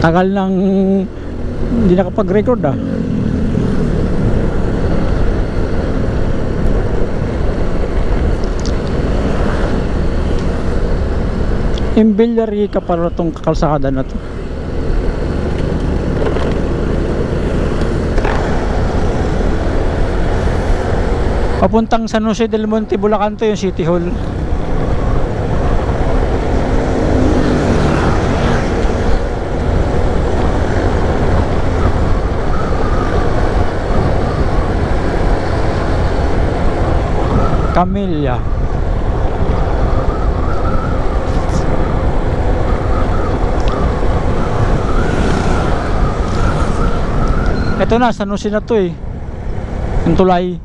Tagal nang hindi nakapag-record ah. Imbilyari ka para itong kalsada na to. Papuntang San Jose del Monte, Bulacan to yung City Hall. Camellia. Ito na, San Jose na to eh. Yung tulay.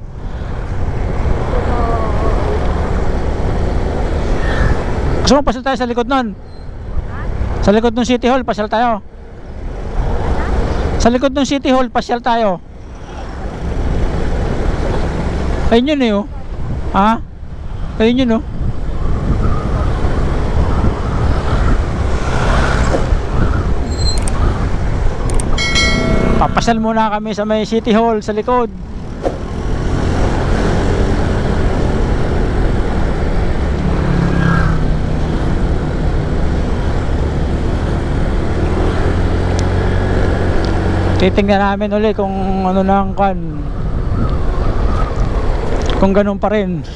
Gusto mo pasyal tayo sa likod nun? Sa likod ng City Hall, pasyal tayo. Sa likod ng City Hall, pasyal tayo. Ayun yun eh oh. Ha? Ayun yun oh. Papasyal muna kami sa may City Hall sa likod. Titingnan namin ulit kung ano nang kan, kung ganun pa rin.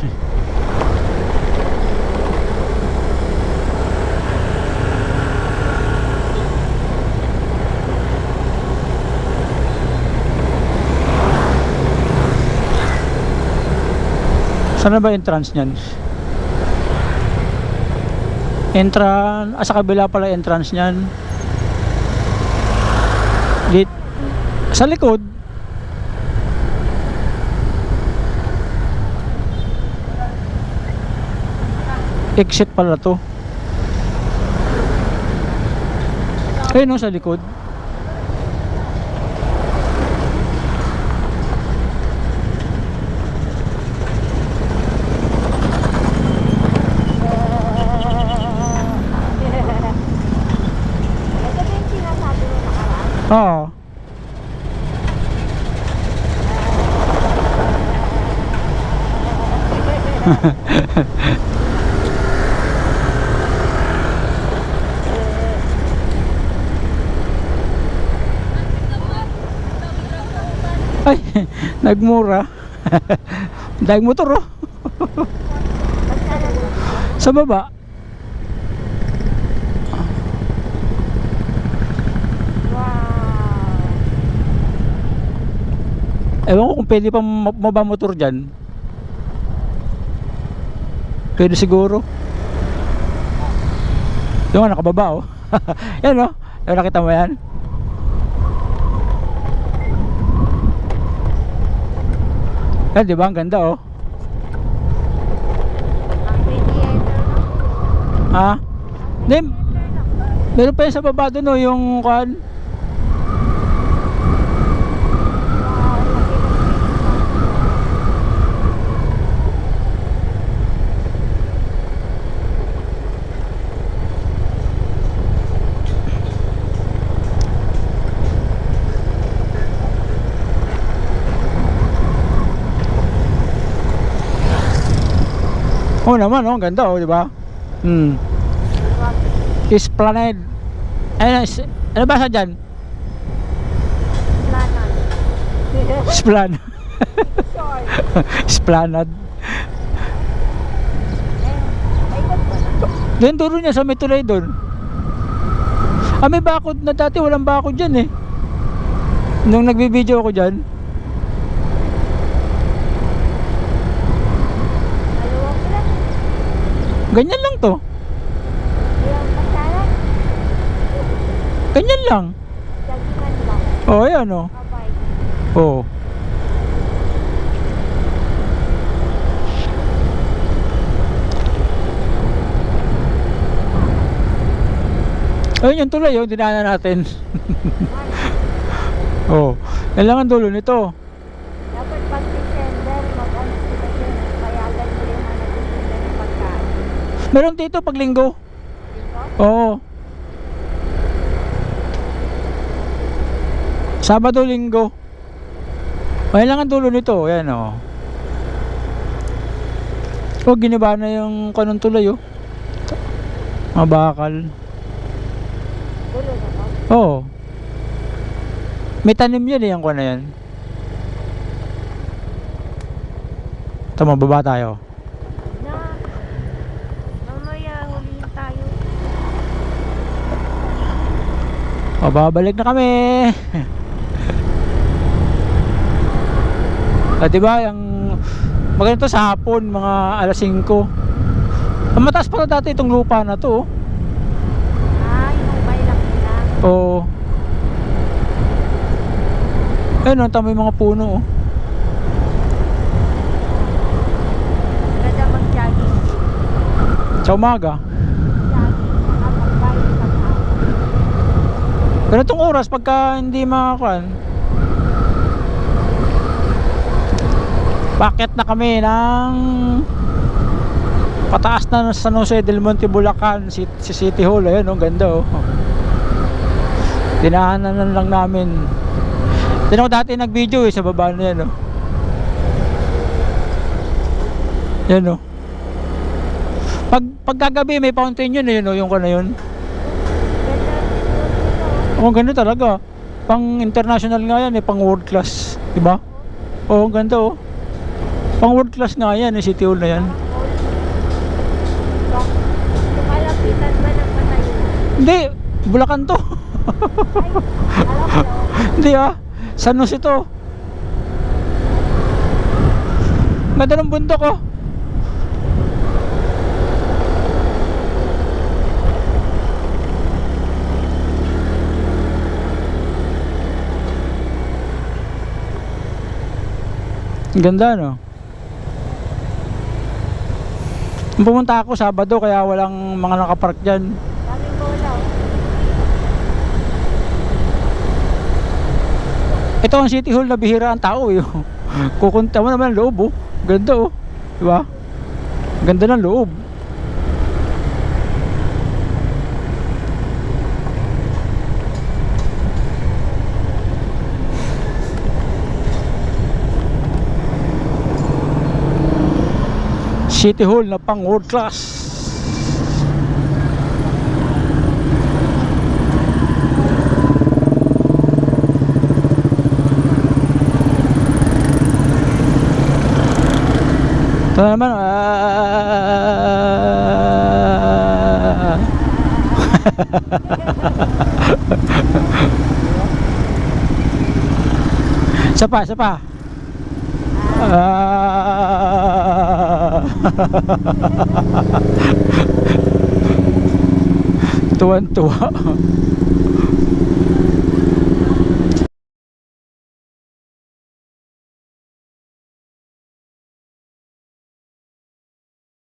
Saan na ba entrance niyan? Entrance, sa kabila pala entrance niyan. Dito sa likod. Exit pala to. Ayun no, sa likod. Oo. Ay, nagmura. Daig motor oh. Sa baba. Ewan ko kung pwede pa mabamotor dyan. Pwede siguro. Yung nga nakababa oh. Yan oh. Yung nakita mo yan. Yan diba ang ganda oh. Ha? Meron pa yan sa baba doon oh. Yung kan. Oh naman oh, ganda oh, di ba? Esplanade. Ano ba sa diyan? Esplanade. Esplanade. Doon turo niya sa may tulay doon. Ah, may bakod na dati, walang bakod diyan eh. Nung nagbi-video ako diyan. Ganyan lang to. Ganyan lang. Oh, ayan oh. Oh. Ayun yung tulay oh, dinaanan natin. Oh, yan lang ang dulo nito. Dapat pag December, mag-ano sila dyan, payagan mo yung mga nagtitinda ng pagkain. Meron dito pag linggo. Dito? Oo. Sabado, Linggo. Ayan lang ang dulo nito. Ayan o. Oh, giniba na yung kanong tulay oh. Mabakal. Dulo na to. Oo. May tanim yan eh, yung kuha na yan. Ito, mababa tayo. Na. Mamaya huliin tayo. O, babalik na kami. At diba, yung maganda to sa hapon, mga alas 5. Ang mataas pala dati itong lupa na to. Ay, yung bailak nila. Oo. Ayun, ang tama yung mga puno oh. Ganda mag-jogging. Sa umaga. Jogging, nakapag-bike sa hapon. Ganitong oras pagka hindi makakuan. Bakit na kami ng pataas na San Jose del Monte, Bulacan, si City Hall. Ayun oh, ganda oh. Dinaanan lang namin. Din ako dati nag-video eh, sa baba na yan oh. Yan oh. Pagkagabi may fountain yun eh, yun oh, yung kana yun. Oh, ganda talaga. Pang international nga yan eh, pang world class, di ba? Oh, ganda oh. Pang world class nga yan eh, City Hall na yan. Lumalapitan ba ng patayo? Hindi, Bulacan to. Ay, alam ko. Hindi ah, San Jose to. Ganda ng bundok oh. Ganda no. Pumunta ako Sabado kaya walang mga nakapark dyan. Daming bola. Ito ang City Hall na bihira ang tao eh. Kukunta mo naman ang loob oh. Ganda oh. Diba? Ganda ng loob. City Hall na pang world class. Ito na naman isa pa tuwan-tuwa.